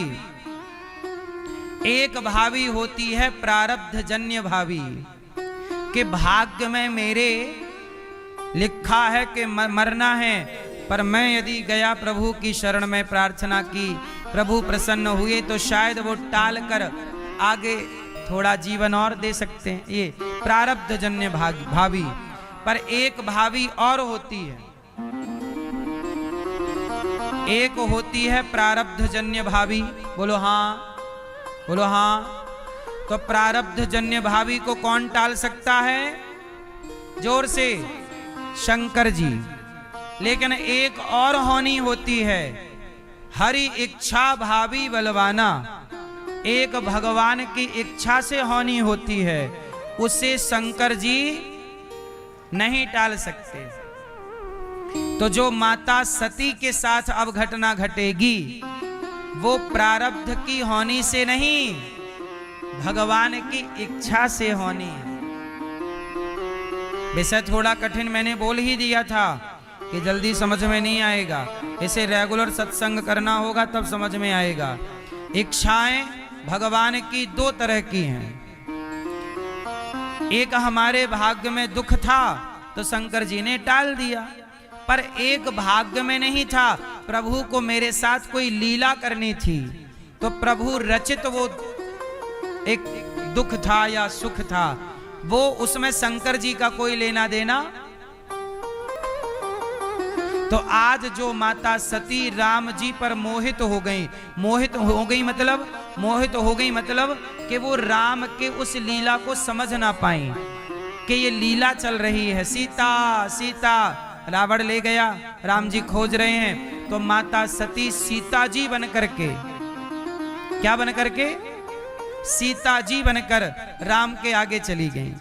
एक भावी होती है प्रारब्ध जन्य भावी, कि भाग्य में मेरे लिखा है कि मरना है, पर मैं यदि गया प्रभु की शरण में प्रार्थना की, प्रभु प्रसन्न हुए तो शायद वो टाल कर आगे थोड़ा जीवन और दे सकते हैं। ये प्रारब्ध जन्य भावी। पर एक भावी और होती है, एक होती है प्रारब्ध जन्य भावी। बोलो हाँ, बोलो हाँ। तो प्रारब्ध जन्य भावी को कौन टाल सकता है? जोर से, शंकर जी। लेकिन एक और होनी होती है, हरि इच्छा भावी बलवाना। एक भगवान की इच्छा से होनी होती है, उसे शंकर जी नहीं टाल सकते। तो जो माता सती के साथ अब घटना घटेगी, वो प्रारब्ध की होनी से नहीं, भगवान की इच्छा से होनी है। विषय थोड़ा कठिन मैंने बोल ही दिया था कि जल्दी समझ में नहीं आएगा, इसे रेगुलर सत्संग करना होगा तब समझ में आएगा। इच्छाएं भगवान की 2 तरह की हैं। एक हमारे भाग्य में दुख था तो शंकर जी ने टाल दिया, पर एक भाग्य में नहीं था, प्रभु को मेरे साथ कोई लीला करनी थी, तो प्रभु रचित वो एक दुख था या सुख था, वो उसमें शंकर जी का कोई लेना देना। तो आज जो माता सती राम जी पर मोहित हो गई, मोहित हो गई मतलब कि वो राम के उस लीला को समझ ना पाई कि ये लीला चल रही है। सीता सीता, रावण ले गया, राम जी खोज रहे हैं, तो माता सती सीता जी बन करके, क्या बन करके? सीता जी बनकर राम के आगे चली गई।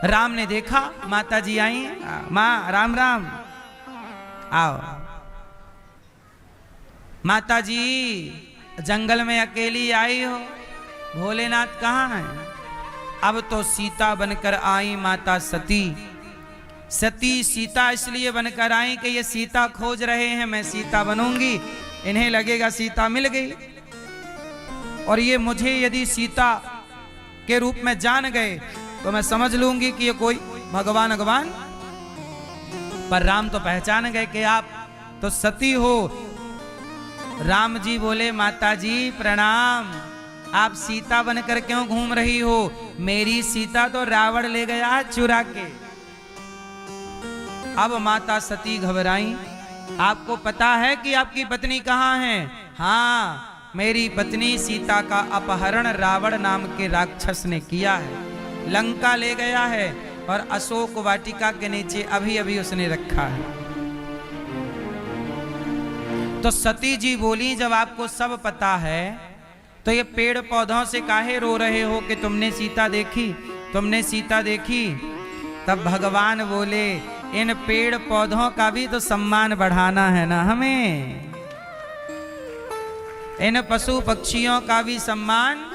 राम ने देखा माता जी आई, माँ राम राम, आओ। माता जी जंगल में अकेली आई हो, भोलेनाथ कहाँ है? अब तो सीता बनकर आई माता सती। सती सीता इसलिए बनकर आई कि ये सीता खोज रहे हैं, मैं सीता बनूंगी, इन्हें लगेगा सीता मिल गई, और ये मुझे यदि सीता के रूप में जान गए तो मैं समझ लूंगी कि ये कोई भगवान। पर राम तो पहचान गए कि आप तो सती हो। राम जी बोले, माता जी प्रणाम, आप सीता बनकर क्यों घूम रही हो? मेरी सीता तो रावण ले गया चुरा के। अब माता सती घबराई, आपको पता है कि आपकी पत्नी कहाँ है? हाँ, मेरी पत्नी सीता का अपहरण रावण नाम के राक्षस ने किया है, लंका ले गया है और अशोक वाटिका के नीचे अभी अभी उसने रखा है। तो सती जी बोली, जब आपको सब पता है तो ये पेड़ पौधों से काहे रो रहे हो कि तुमने सीता देखी, तुमने सीता देखी? तब भगवान बोले, इन पेड़ पौधों का भी तो सम्मान बढ़ाना है ना हमें, इन पशु पक्षियों का भी सम्मान,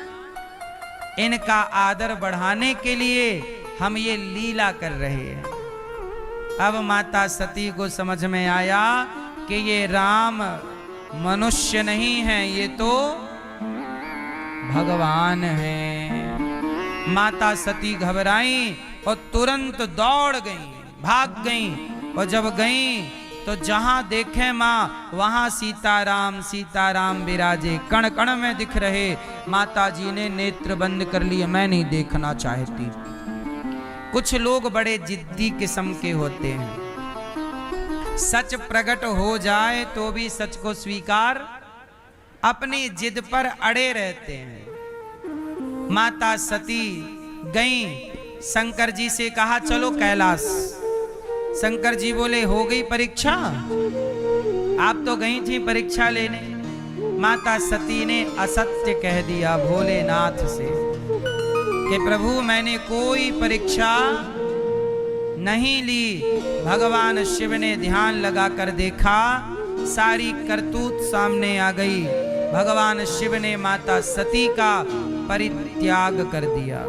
इनका आदर बढ़ाने के लिए हम ये लीला कर रहे हैं। अब माता सती को समझ में आया कि ये राम मनुष्य नहीं है, ये तो भगवान है। माता सती घबराई और तुरंत दौड़ गई, भाग गई, और जब गई तो जहां देखे माँ वहां सीताराम विराजे, कण कण में दिख रहे। माता जी ने नेत्र बंद कर लिए, मैं नहीं देखना चाहती। कुछ लोग बड़े जिद्दी किस्म के होते हैं, सच प्रकट हो जाए तो भी सच को स्वीकार अपनी जिद पर अड़े रहते हैं। माता सती गईं, शंकर जी से कहा चलो कैलाश। शंकर जी बोले हो गई परीक्षा, आप तो गई थी परीक्षा लेने। माता सती ने असत्य कह दिया भोलेनाथ से कि प्रभु मैंने कोई परीक्षा नहीं ली। भगवान शिव ने ध्यान लगाकर देखा, सारी करतूत सामने आ गई। भगवान शिव ने माता सती का परित्याग कर दिया।